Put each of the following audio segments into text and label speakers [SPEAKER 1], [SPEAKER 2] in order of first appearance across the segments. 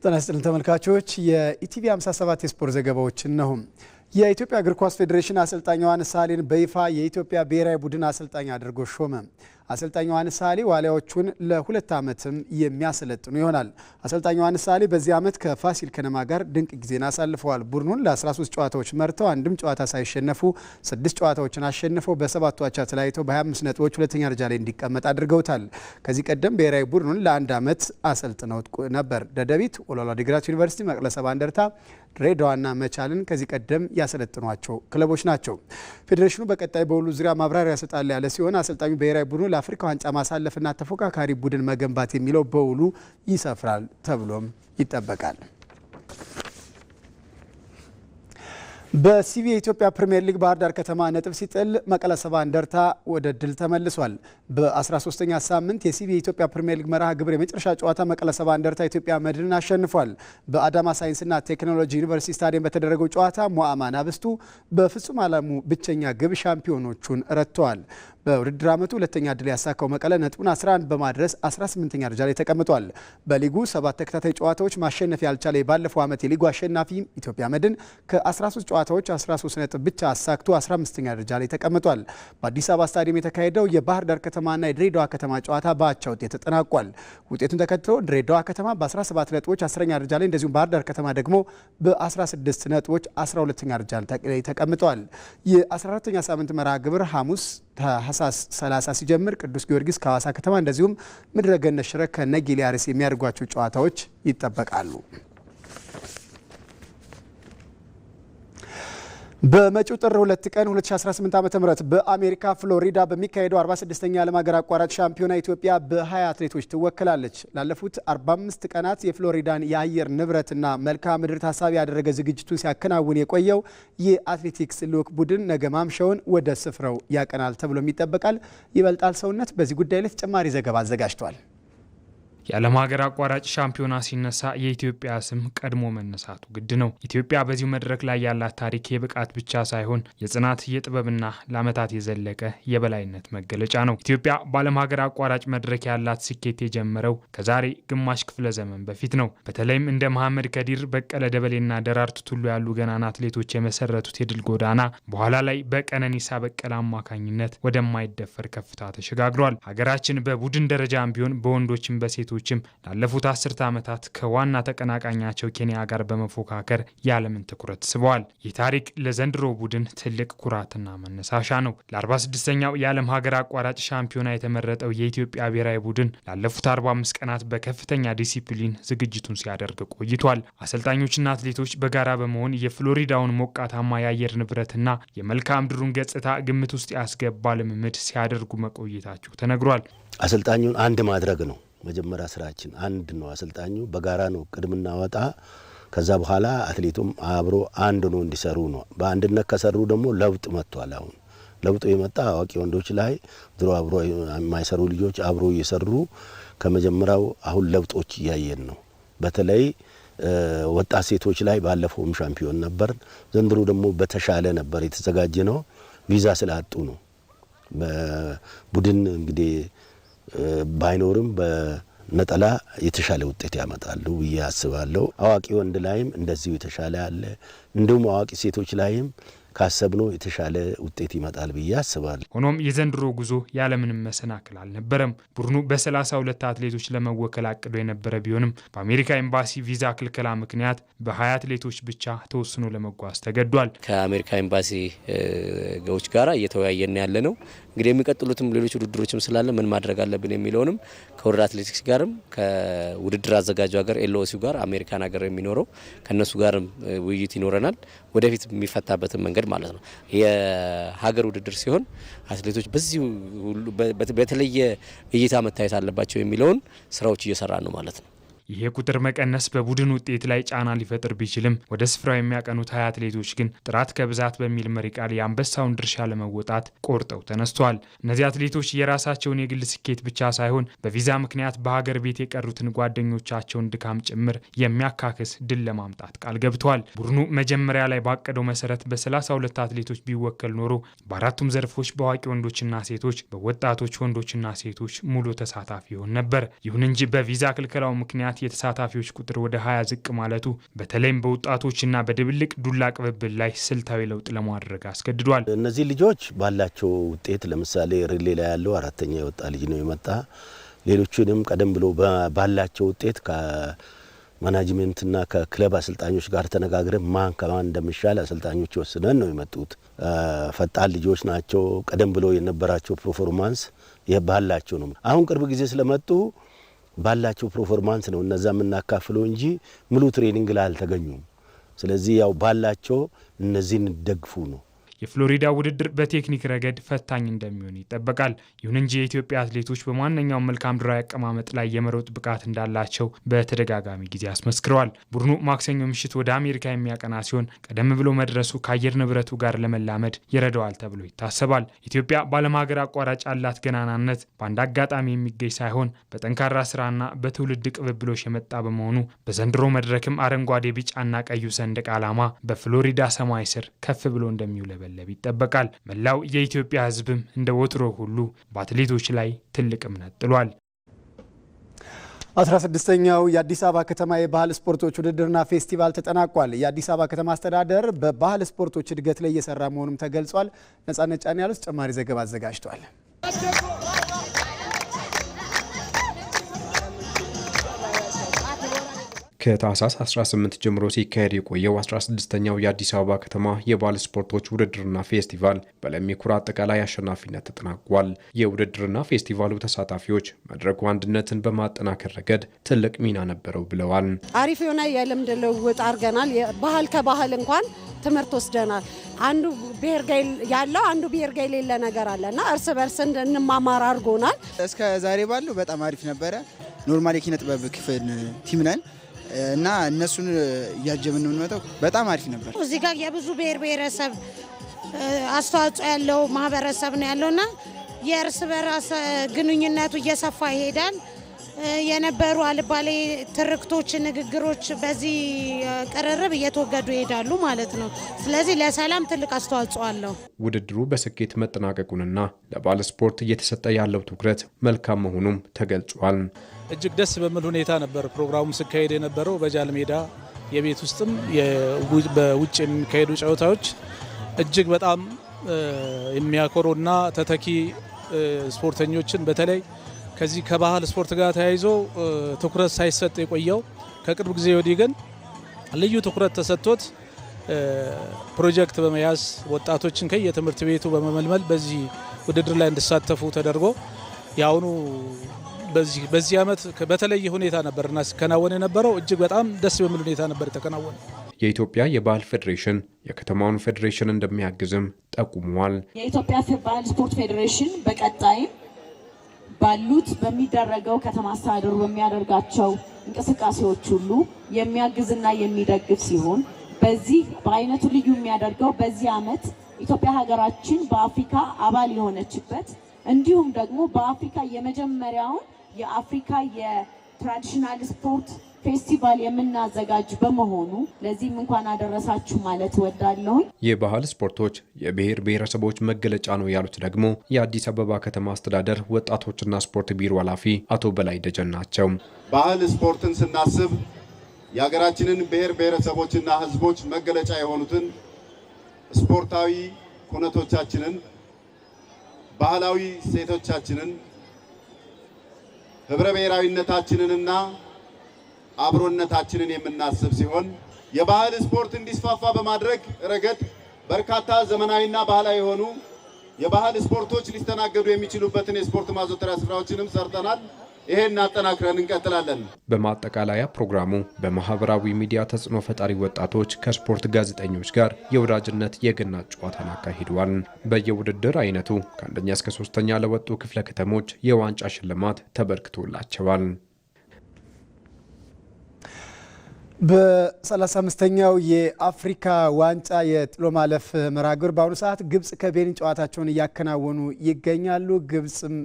[SPEAKER 1] ጤና ይስጥልን ተመልካቾች የኢቲቪ 57 የስፖርት ዘገባዎችን ነው። የኢትዮጵያ እግር ኳስ ፌዴሬሽን አሰልጣኝ ዮሐንስ ሳሌን በይፋ የኢትዮጵያ ብሔራዊ ቡድን አሰልጣኝ አድርጎ ሾመ። አሰልጣኝ ዮሐንስ ሳሌ ዋሊያዎቹን ለ2 ዓመትም የሚያሰለጥኑ ይሆናል። አሰልጣኝ ዮሐንስ ሳሌ በዚህ ዓመት ከፋሲል ከነማ ጋር ድንቅ ጊዜን አሳልፈዋል። ቡድኑን ለ13 ጨዋታዎች መርተው አንድም ጨዋታ ሳይሸነፉ 6 ጨዋታዎችን አሸንፈው በ7 አቻ ተለያይተው በ25 ነጥቦች ሁለተኛ ደረጃ ላይ እንዲቀመጥ አድርገውታል። ከዚህ ቀደም ብሔራዊ ቡድኑን ለ1 ዓመት አሰልጥነው ነበር። ደደቢት፣ ወልዋሎ ዓዲግራት ዩኒቨርሲቲ፣ መቀለ ሰባ እንደርታ፣ ድሬዳዋና መቻልን ከዚህ ቀደም ያሰለጥኗቸው ክለቦች ናቸው። ፌዴሬሽኑ በቀጣይ በሁሉ ዙሪያ ማብራሪያ ያሰጣል ያለ ሲሆን አሰልጣኙ ብሔራዊ ቡድኑ ለአፍሪካ ዋንጫ ማሳለፍና ተፎካካሪ ቡድን መገንባት የሚለው በውሉ ይሰፍራል ተብሎም ይጠበቃል። በሲቢ የኢትዮጵያ ፕሪሚየር ሊግ ባህር ዳር ከተማ ነጥብ ሲጥል መቀለ ሰባ እንደርታ ወደ ድል ተመልሷል። በ13ኛ ሳምንት የሲቢ የኢትዮጵያ ፕሪሚየር ሊግ መርሃ ግብር የመጨረሻ ጨዋታ መቀለ ሰባ እንደርታ ኢትዮጵያ መድንን አሸንፏል። በአዳማ ሳይንስና ቴክኖሎጂ ዩኒቨርሲቲ ስታዲየም በተደረገው ጨዋታ ሞአማን አብስቱ በፍጹም ዓለሙ ብቸኛ ግብ ሻምፒዮኖቹን ረትተዋል። በውድድር ዓመቱ ሁለተኛ ድል ያሳካው መቀለ ነጥቡን 11 በማድረስ 18ኛ ደረጃ ላይ ተቀምጧል። በሊጉ 7 ተከታታይ ጨዋታዎች ማሸነፍ ያልቻለ የባለፈው ዓመት የሊጉ አሸናፊ ኢትዮጵያ መድን ከ13 ጨዋታዎች 13 ነጥብ ብቻ አሳክቶ 15ኛ ደረጃ ላይ ተቀምጧል። በአዲስ አበባ ስታዲየም የተካሄደው የባህር ዳር ከተማና የድሬዳዋ ከተማ ጨዋታ በአቻ ውጤት ተጠናቋል። ውጤቱን ተከትሎ ድሬዳዋ ከተማ በ17 ነጥቦች 10ኛ ደረጃ ላይ እንደዚሁም ባህር ዳር ከተማ ደግሞ በ16 ነጥቦች 12ኛ ደረጃ ላይ ተቀምጧል። የ14ኛ ሳምንት መርሃ ግብር ሐሙስ ታህሳስ 30 ሲጀምር ቅዱስ ጊዮርጊስ ከሐዋሳ ከተማ እንደዚሁም ምድረገነት ሽረ ከነጌሌ አርሲ የሚያደርጓቸው ጨዋታዎች ይጠበቃሉ። በመጪው ጥር 2 ቀን 2018 ዓ.ም በአሜሪካ ፍሎሪዳ በሚካሄደው 46ኛ ዓለም ሀገር አቋራጭ ሻምፒዮና ኢትዮጵያ በ20 አትሌቶች ትወከላለች። ላለፉት 45 ቀናት የፍሎሪዳን የአየር ንብረትና መልክዓ ምድር ታሳቢ ያደረገ ዝግጅቱን ሲያከናውን የቆየው የአትሌቲክስ ልዑክ ቡድን ነገ ማምሻውን ወደ ስፍራው ያቀናል ተብሎም ይጠበቃል። ይበልጣል ሰውነት በዚህ ጉዳይ ላይ ተጨማሪ ዘገባ አዘጋጅቷል።
[SPEAKER 2] የዓለም ሀገር አቋራጭ ሻምፒዮና ሲነሳ የኢትዮጵያ ስም ቀድሞ መነሳቱ ግድ ነው። ኢትዮጵያ በዚሁ መድረክ ላይ ያላት ታሪክ የብቃት ብቻ ሳይሆን የጽናት የጥበብና ለዓመታት የዘለቀ የበላይነት መገለጫ ነው። ኢትዮጵያ በዓለም ሀገር አቋራጭ መድረክ ያላት ስኬት የጀመረው ከዛሬ ግማሽ ክፍለ ዘመን በፊት ነው። በተለይም እንደ መሐመድ ከዲር፣ በቀለ ደበሌና ደራርቱ ቱሉ ያሉ ገናና አትሌቶች የመሰረቱት የድል ጎዳና በኋላ ላይ በቀነኒሳ በቀለ አማካኝነት ወደማይደፈር ከፍታ ተሸጋግሯል። ሀገራችን በቡድን ደረጃም ቢሆን በወንዶችም በሴቶች ላለፉት 10 ዓመታት ከዋና ተቀናቃኛቸው ኬንያ ጋር በመፎካከር የዓለምን ትኩረት ስበዋል። ይህ ታሪክ ለዘንድሮ ቡድን ትልቅ ኩራትና መነሳሻ ነው። ለ46ኛው የዓለም ሀገር አቋራጭ ሻምፒዮና የተመረጠው የኢትዮጵያ ብሔራዊ ቡድን ላለፉት 45 ቀናት በከፍተኛ ዲሲፕሊን ዝግጅቱን ሲያደርግ ቆይቷል። አሰልጣኞችና አትሌቶች በጋራ በመሆን የፍሎሪዳውን ሞቃታማ የአየር ንብረትና የመልክዓ ምድሩን ገጽታ ግምት ውስጥ ያስገባ ልምምድ ሲያደርጉ መቆየታቸው ተነግሯል።
[SPEAKER 3] አሰልጣኙን አንድ ማድረግ ነው መጀመሪያ ስራችን። አንድ ነው። አሰልጣኙ በጋራ ነው ቅድምና ወጣ። ከዛ በኋላ አትሌቱም አብሮ አንድ ነው እንዲሰሩ ነው። በአንድነት ከሰሩ ደግሞ ለውጥ መጥቷል። አሁን ለውጡ የመጣ አዋቂ ወንዶች ላይ ድሮ አብሮ የማይሰሩ ልጆች አብሮ እየሰሩ ከመጀመሪያው አሁን ለውጦች እያየን ነው። በተለይ ወጣት ሴቶች ላይ ባለፈውም ሻምፒዮን ነበር። ዘንድሮ ደግሞ በተሻለ ነበር የተዘጋጀ ነው። ቪዛ ስላጡ ነው። በቡድን እንግዲህ ባይኖርም በነጠላ የተሻለ ውጤት ያመጣሉ ብዬ አስባለሁ። አዋቂ ወንድ ላይም እንደዚሁ የተሻለ አለ። እንዲሁም አዋቂ ሴቶች ላይም ካሰብነው የተሻለ ውጤት ይመጣል ብዬ አስባለሁ።
[SPEAKER 2] ሆኖም የዘንድሮ ጉዞ ያለምንም መሰናክል አልነበረም። ቡድኑ በ32 አትሌቶች ለመወከል አቅዶ የነበረ ቢሆንም በአሜሪካ ኤምባሲ ቪዛ ክልከላ ምክንያት በ20 አትሌቶች ብቻ ተወስኖ ለመጓዝ ተገዷል።
[SPEAKER 4] ከአሜሪካ ኤምባሲ ገዎች ጋር እየተወያየን ያለ ነው። እንግዲህ የሚቀጥሉትም ሌሎች ውድድሮችም ስላለ ምን ማድረግ አለብን የሚለውንም ከወርልድ አትሌቲክስ ጋርም ከውድድር አዘጋጁ ሀገር ኤልኦሲው ጋር አሜሪካን ሀገር የሚኖረው ከነሱ ጋርም ውይይት ይኖረናል። ወደፊት የሚፈታበትን መንገድ ማለት ነው። የሀገር ውድድር ሲሆን አትሌቶች በዚህ ሁሉ በተለየ እይታ መታየት አለባቸው የሚለውን ስራዎች እየሰራ ነው ማለት ነው።
[SPEAKER 2] ይሄ ቁጥር መቀነስ በቡድን ውጤት ላይ ጫና ሊፈጥር ቢችልም ወደ ስፍራው የሚያቀኑት 20 አትሌቶች ግን ጥራት ከብዛት በሚል መሪ ቃል የአንበሳውን ድርሻ ለመወጣት ቆርጠው ተነስተዋል። እነዚህ አትሌቶች የራሳቸውን የግል ስኬት ብቻ ሳይሆን በቪዛ ምክንያት በሀገር ቤት የቀሩትን ጓደኞቻቸውን ድካም ጭምር የሚያካክስ ድል ለማምጣት ቃል ገብተዋል። ቡድኑ መጀመሪያ ላይ ባቀደው መሰረት በ32 አትሌቶች ቢወከል ኖሮ በአራቱም ዘርፎች በአዋቂ ወንዶችና ሴቶች፣ በወጣቶች ወንዶችና ሴቶች ሙሉ ተሳታፊ ይሆን ነበር። ይሁን እንጂ በቪዛ ክልከላው ምክንያት የተሳታፊዎች ቁጥር ወደ 20 ዝቅ ማለቱ በተለይም በወጣቶችና በድብልቅ ዱላ ቅብብል ላይ ስልታዊ ለውጥ ለማድረግ አስገድዷል።
[SPEAKER 3] እነዚህ ልጆች ባላቸው ውጤት ለምሳሌ ሪሌ ላይ ያለው አራተኛ የወጣ ልጅ ነው የመጣ። ሌሎቹንም ቀደም ብሎ ባላቸው ውጤት ከማናጅመንትና ከክለብ አሰልጣኞች ጋር ተነጋግረን ማን ከማን እንደሚሻል አሰልጣኞች ወስነን ነው የመጡት። ፈጣን ልጆች ናቸው። ቀደም ብሎ የነበራቸው ፐርፎርማንስ ባላቸው ነው። አሁን ቅርብ ጊዜ ስለመጡ ባላቸው ፐርፎርማንስ ነው እነዛ የምናካፍለው እንጂ ሙሉ ትሬኒንግ ላይ አልተገኙም። ስለዚህ ያው ባላቸው እነዚህን ደግፉ ነው።
[SPEAKER 2] የፍሎሪዳ ውድድር በቴክኒክ ረገድ ፈታኝ እንደሚሆን ይጠበቃል። ይሁን እንጂ የኢትዮጵያ አትሌቶች በማንኛውም መልካም ምድራዊ አቀማመጥ ላይ የመሮጥ ብቃት እንዳላቸው በተደጋጋሚ ጊዜ አስመስክረዋል። ቡድኑ ማክሰኞ ምሽት ወደ አሜሪካ የሚያቀና ሲሆን ቀደም ብሎ መድረሱ ከአየር ንብረቱ ጋር ለመላመድ ይረዳዋል ተብሎ ይታሰባል። ኢትዮጵያ በዓለም ሀገር አቋራጭ ያላት ገናናነት በአንድ አጋጣሚ የሚገኝ ሳይሆን በጠንካራ ስራና በትውልድ ቅብብሎሽ የመጣ በመሆኑ በዘንድሮ መድረክም አረንጓዴ፣ ቢጫና ቀዩ ሰንደቅ ዓላማ በፍሎሪዳ ሰማይ ስር ከፍ ብሎ እንደሚውለበለብ ይጠበቃል። መላው የኢትዮጵያ ሕዝብም እንደ ወትሮ ሁሉ በአትሌቶች ላይ ትልቅ እምነት ጥሏል።
[SPEAKER 1] 16ኛው የአዲስ አበባ ከተማ የባህል ስፖርቶች ውድድርና ፌስቲቫል ተጠናቋል። የአዲስ አበባ ከተማ አስተዳደር በባህል ስፖርቶች እድገት ላይ እየሰራ መሆኑም ተገልጿል። ነጻነት ጫን ያሉት ተጨማሪ ዘገባ አዘጋጅቷል።
[SPEAKER 5] ከታህሳስ 18 ጀምሮ ሲካሄድ የቆየው 16ኛው የአዲስ አበባ ከተማ የባህል ስፖርቶች ውድድርና ፌስቲቫል በለሚ ኩራ አጠቃላይ አሸናፊነት ተጠናቋል። የውድድርና ፌስቲቫሉ ተሳታፊዎች መድረኩ አንድነትን በማጠናከር ረገድ ትልቅ ሚና ነበረው ብለዋል።
[SPEAKER 6] አሪፍ የሆነ የልምድ ልውውጥ አድርገናል። ባህል ከባህል እንኳን ትምህርት ወስደናል። አንዱ ብሔር ጋር ያለው አንዱ ብሔር ጋር የሌለ ነገር አለና እርስ በርስ እንድንማማር አድርጎናል።
[SPEAKER 7] እስከ ዛሬ ባለው በጣም አሪፍ ነበረ። ኖርማል የኪነ ጥበብ ክፍል ቲም ነን እና እነሱን እያጀብን ነው የምንመጣው። በጣም አሪፍ ነበር።
[SPEAKER 8] እዚህ ጋር የብዙ ብሔር ብሔረሰብ አስተዋጽኦ ያለው ማህበረሰብ ነው ያለውና የእርስ በራስ ግንኙነቱ እየሰፋ ይሄዳል። የነበሩ አልባሌ ትርክቶች፣ ንግግሮች በዚህ ቅርርብ እየተወገዱ ይሄዳሉ ማለት ነው። ስለዚህ ለሰላም ትልቅ አስተዋጽኦ አለው።
[SPEAKER 5] ውድድሩ በስኬት መጠናቀቁንና ለባህል ስፖርት እየተሰጠ ያለው ትኩረት መልካም መሆኑም ተገልጿል።
[SPEAKER 9] እጅግ ደስ በሚል ሁኔታ ነበር ፕሮግራሙ ሲካሄድ የነበረው። በጃል ሜዳ የቤት ውስጥም በውጭ የሚካሄዱ ጨዋታዎች እጅግ በጣም የሚያኮሩና ተተኪ ስፖርተኞችን በተለይ ከዚህ ከባህል ስፖርት ጋር ተያይዞ ትኩረት ሳይሰጥ የቆየው ከቅርብ ጊዜ ወዲህ ግን ልዩ ትኩረት ተሰጥቶት ፕሮጀክት በመያዝ ወጣቶችን ከየትምህርት ቤቱ በመመልመል በዚህ ውድድር ላይ እንዲሳተፉ ተደርጎ ያውኑ በዚህ ዓመት በተለየ ሁኔታ ነበርና ሲከናወን የነበረው እጅግ በጣም ደስ በሚል ሁኔታ ነበር የተከናወነ።
[SPEAKER 5] የኢትዮጵያ የባህል ፌዴሬሽን የከተማውን ፌዴሬሽን እንደሚያግዝም ጠቁሟል።
[SPEAKER 10] የኢትዮጵያ ባህል ስፖርት ፌዴሬሽን በቀጣይም ባሉት በሚደረገው ከተማ አስተዳደሩ በሚያደርጋቸው እንቅስቃሴዎች ሁሉ የሚያግዝና የሚደግፍ ሲሆን በዚህ በአይነቱ ልዩ የሚያደርገው በዚህ ዓመት ኢትዮጵያ ሀገራችን በአፍሪካ አባል የሆነችበት እንዲሁም ደግሞ በአፍሪካ የመጀመሪያውን የአፍሪካ የትራዲሽናል ስፖርት ፌስቲቫል የምናዘጋጅ በመሆኑ ለዚህም እንኳን አደረሳችሁ ማለት እወዳለሁ።
[SPEAKER 5] የባህል ስፖርቶች የብሔር ብሔረሰቦች መገለጫ ነው ያሉት ደግሞ የአዲስ አበባ ከተማ አስተዳደር ወጣቶችና ስፖርት ቢሮ ኃላፊ አቶ በላይ ደጀን ናቸው።
[SPEAKER 11] ባህል ስፖርትን ስናስብ የሀገራችንን ብሔር ብሔረሰቦችና ሕዝቦች መገለጫ የሆኑትን ስፖርታዊ ኩነቶቻችንን፣ ባህላዊ ሴቶቻችንን፣ ህብረ ብሔራዊነታችንንና አብሮነታችንን የምናስብ ሲሆን የባህል ስፖርት እንዲስፋፋ በማድረግ ረገድ በርካታ ዘመናዊና ባህላዊ የሆኑ የባህል ስፖርቶች ሊስተናገዱ የሚችሉበትን የስፖርት ማዘውተሪያ ስፍራዎችንም ሰርተናል። ይሄን አጠናክረን እንቀጥላለን።
[SPEAKER 5] በማጠቃለያ ፕሮግራሙ በማህበራዊ ሚዲያ ተጽዕኖ ፈጣሪ ወጣቶች ከስፖርት ጋዜጠኞች ጋር የወዳጅነት የገና ጨዋታን አካሂደዋል። በየውድድር አይነቱ ከአንደኛ እስከ 3ኛ ለወጡ ክፍለ ከተሞች የዋንጫ ሽልማት ተበርክቶላቸዋል።
[SPEAKER 1] በ35ኛው የአፍሪካ ዋንጫ የጥሎ ማለፍ መርሃ ግብር በአሁኑ ሰዓት ግብጽ ከቤኒን ጨዋታቸውን እያከናወኑ ይገኛሉ። ግብጽም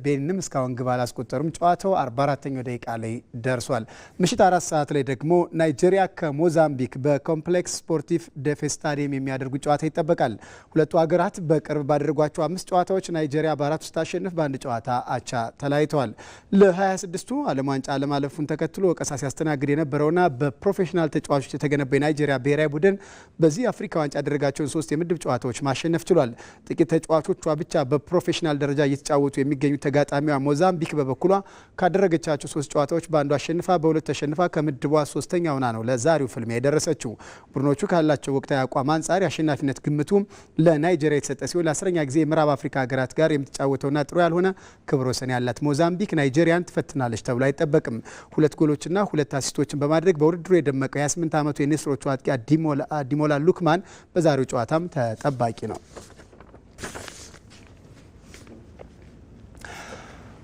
[SPEAKER 1] ቤኒንም እስካሁን ግብ አላስቆጠሩም። ጨዋታው 44ኛው ደቂቃ ላይ ደርሷል። ምሽት 4 ሰዓት ላይ ደግሞ ናይጄሪያ ከሞዛምቢክ በኮምፕሌክስ ስፖርቲቭ ደፌ ስታዲየም የሚያደርጉ ጨዋታ ይጠበቃል። ሁለቱ ሀገራት በቅርብ ባደረጓቸው 5 ጨዋታዎች ናይጄሪያ በ4 ስታሸንፍ በአንድ ጨዋታ አቻ ተለያይተዋል። ለ26ቱ ዓለም ዋንጫ አለማለፉን ተከትሎ ወቀሳ ሲያስተናግድ የነበረውና ፕሮፌሽናል ተጫዋቾች የተገነባው የናይጄሪያ ብሔራዊ ቡድን በዚህ አፍሪካ ዋንጫ ያደረጋቸውን 3 የምድብ ጨዋታዎች ማሸነፍ ችሏል። ጥቂት ተጫዋቾቿ ብቻ በፕሮፌሽናል ደረጃ እየተጫወቱ የሚገኙ ተጋጣሚዋ ሞዛምቢክ በበኩሏ ካደረገቻቸው 3 ጨዋታዎች በአንዱ አሸንፋ በሁለት ተሸንፋ ከምድቧ 3ኛ ሆና ነው ለዛሬው ፍልሚያ የደረሰችው። ቡድኖቹ ካላቸው ወቅታዊ አቋም አንጻር የአሸናፊነት ግምቱ ለናይጄሪያ የተሰጠ ሲሆን ለ10ኛ ጊዜ የምዕራብ አፍሪካ ሀገራት ጋር የምትጫወተውና ጥሩ ያልሆነ ክብረ ወሰን ያላት ሞዛምቢክ ናይጄሪያን ትፈትናለች ተብሎ አይጠበቅም። 2 ጎሎችና 2 አሲስቶችን በማድረግ በውድድሩ የደመቀው የ28 ዓመቱ የኔስሮቹ አጥቂ አዲሞላ ሉክማን በዛሬው ጨዋታም ተጠባቂ ነው።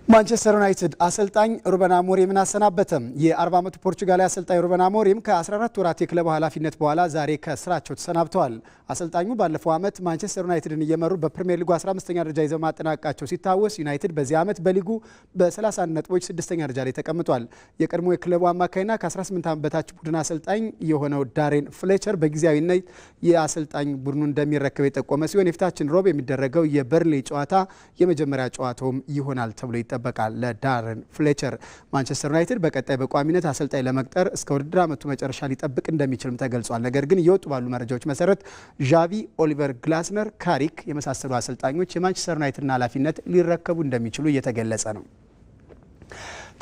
[SPEAKER 1] ማንቸስተር ዩናይትድ አሰልጣኝ ሩበን አሞሪምን አሰናበተ። የ40 ዓመቱ ፖርቹጋላዊ አሰልጣኝ ሩበን አሞሪም ከ14 ወራት የክለብ ኃላፊነት በኋላ ዛሬ ከስራቸው ተሰናብተዋል። አሰልጣኙ ባለፈው ዓመት ማንቸስተር ዩናይትድን እየመሩ በፕሪሚየር ሊጉ 15ኛ ደረጃ ይዘው ማጠናቀቃቸው ሲታወስ ዩናይትድ በዚህ ዓመት በሊጉ በ31 ነጥቦች 6ኛ ደረጃ ላይ ተቀምጧል። የቀድሞ የክለቡ አማካይና ከ18 ዓመት በታች ቡድን አሰልጣኝ የሆነው ዳሬን ፍሌቸር በጊዜያዊነት የአሰልጣኝ ቡድኑ እንደሚረከብ የጠቆመ ሲሆን የፊታችን ሮብ የሚደረገው የበርንሌ ጨዋታ የመጀመሪያ ጨዋታውም ይሆናል ተብሎ ይጠበቃል። ለዳሬን ፍሌቸር ማንቸስተር ዩናይትድ በቀጣይ በቋሚነት አሰልጣኝ ለመቅጠር እስከ ውድድር ዓመቱ መጨረሻ ሊጠብቅ እንደሚችልም ተገልጿል። ነገር ግን እየወጡ ባሉ መረጃዎች መሰረት ዣቪ፣ ኦሊቨር ግላስነር፣ ካሪክ የመሳሰሉ አሰልጣኞች የማንቸስተር ዩናይትድን ኃላፊነት ሊረከቡ እንደሚችሉ እየተገለጸ ነው።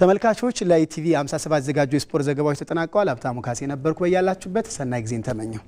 [SPEAKER 1] ተመልካቾች ለኢቲቪ 57 ዘጋጁ የስፖርት ዘገባዎች ተጠናቀዋል። ሀብታሙ ካሴ ነበርኩ። በያላችሁበት ሰናይ ጊዜን ተመኘው።